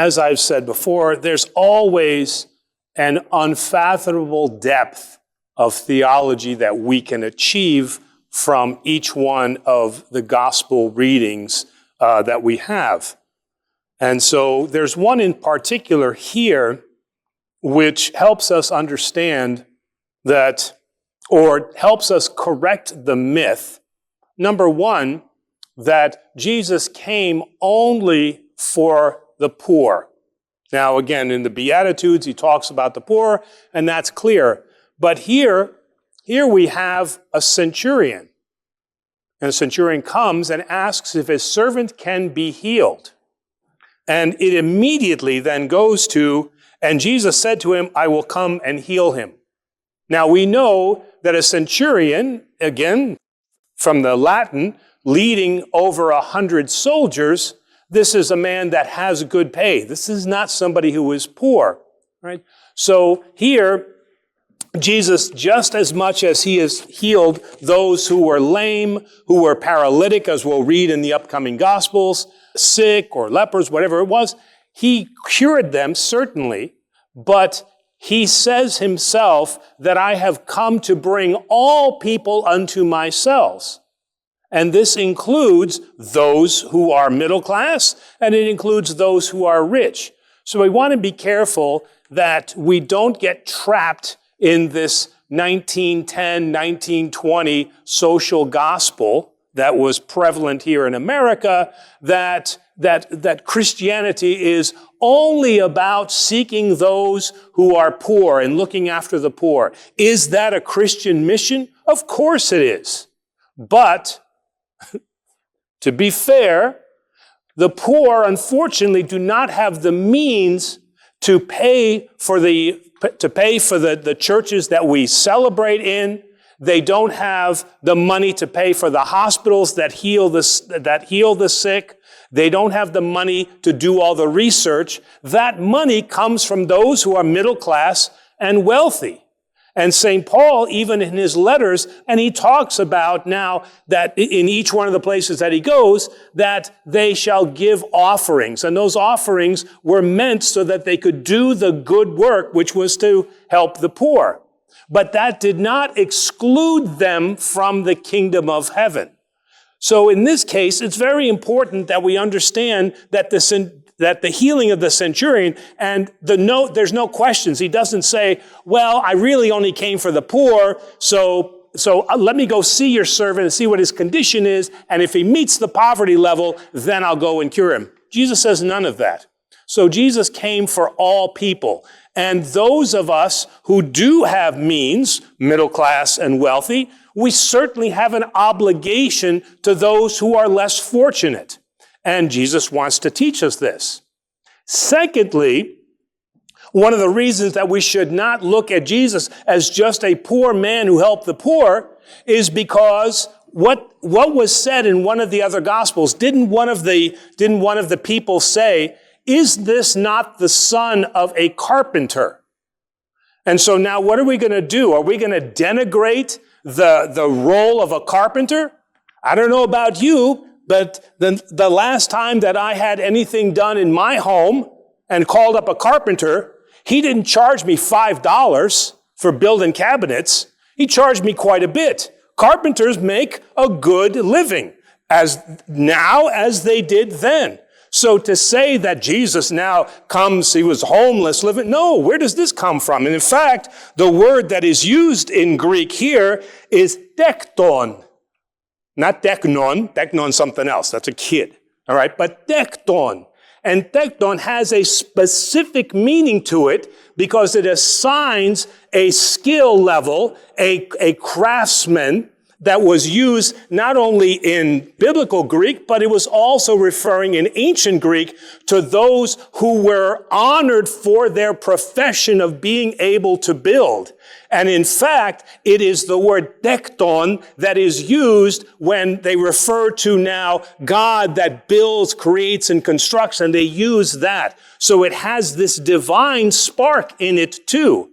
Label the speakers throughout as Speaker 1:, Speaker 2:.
Speaker 1: as I've said before, there's always an unfathomable depth of theology that we can achieve from each one of the gospel readings that we have. And so there's one in particular here which helps us understand that, or helps us correct the myth, number one, that Jesus came only for the poor. Now, again, in the Beatitudes, he talks about the poor, and that's clear. But here we have a centurion. And a centurion comes and asks if his servant can be healed. And it immediately then goes to, and Jesus said to him, I will come and heal him. Now, we know that a centurion, again, from the Latin, leading over 100 soldiers, this is a man that has good pay. This is not somebody who is poor, right? So here, Jesus, just as much as he has healed those who were lame, who were paralytic, as we'll read in the upcoming Gospels, sick or lepers, whatever it was, he cured them, certainly, but he says himself that I have come to bring all people unto myself. And this includes those who are middle class, and it includes those who are rich. So we want to be careful that we don't get trapped in this 1910, 1920 social gospel that was prevalent here in America, that Christianity is only about seeking those who are poor and looking after the poor. Is that a Christian mission? Of course it is. But to be fair, the poor, unfortunately, do not have the means to pay for the churches that we celebrate in. They don't have the money to pay for the hospitals that heal the sick. They don't have the money to do all the research. That money comes from those who are middle class and wealthy. And St. Paul, even in his letters, and he talks about now that in each one of the places that he goes, that they shall give offerings. And those offerings were meant so that they could do the good work, which was to help the poor. But that did not exclude them from the kingdom of heaven. So in this case, it's very important that we understand that the healing of the centurion, and there's no questions. He doesn't say, well, I really only came for the poor, so let me go see your servant and see what his condition is, and if he meets the poverty level, then I'll go and cure him. Jesus says none of that. So Jesus came for all people. And those of us who do have means, middle class and wealthy, we certainly have an obligation to those who are less fortunate. And Jesus wants to teach us this. Secondly, one of the reasons that we should not look at Jesus as just a poor man who helped the poor is because what was said in one of the other Gospels, didn't one of the people say, is this not the son of a carpenter? And so now what are we going to do? Are we going to denigrate the role of a carpenter? I don't know about you, but the last time that I had anything done in my home and called up a carpenter, he didn't charge me $5 for building cabinets. He charged me quite a bit. Carpenters make a good living as now as they did then. So to say that Jesus now comes, he was homeless, living, no, where does this come from? And in fact, the word that is used in Greek here is Tecton. Not teknon. Teknon's something else. That's a kid. All right. But Tecton. And Tecton has a specific meaning to it because it assigns a skill level, a craftsman that was used not only in biblical Greek, but it was also referring in ancient Greek to those who were honored for their profession of being able to build. And in fact, it is the word Tecton that is used when they refer to now God that builds, creates, and constructs, and they use that. So it has this divine spark in it too.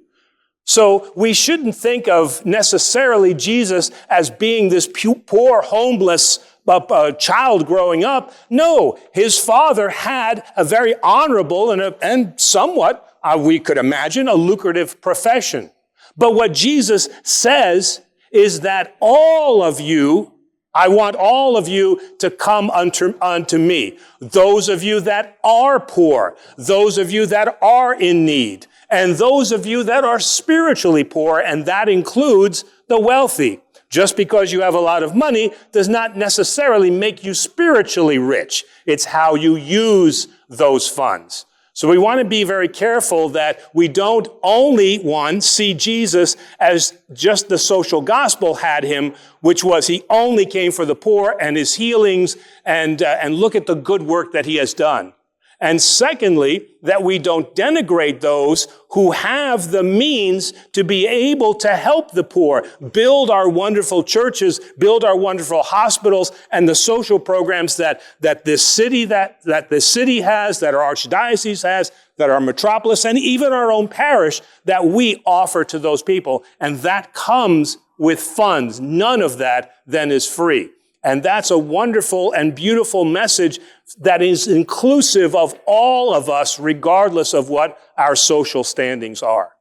Speaker 1: So we shouldn't think of necessarily Jesus as being this poor, homeless a child growing up. No, his father had a very honorable and somewhat, we could imagine, a lucrative profession. But what Jesus says is that all of you, I want all of you to come unto me. Those of you that are poor, those of you that are in need, and those of you that are spiritually poor, and that includes the wealthy. Just because you have a lot of money does not necessarily make you spiritually rich. It's how you use those funds. So we want to be very careful that we don't only, one, see Jesus as just the social gospel had him, which was he only came for the poor and his healings, and look at the good work that he has done. And secondly, that we don't denigrate those who have the means to be able to help the poor, build our wonderful churches, build our wonderful hospitals, and the social programs that this city has, that our archdiocese has, that our metropolis, and even our own parish, that we offer to those people. And that comes with funds. None of that then is free. And that's a wonderful and beautiful message that is inclusive of all of us, regardless of what our social standings are.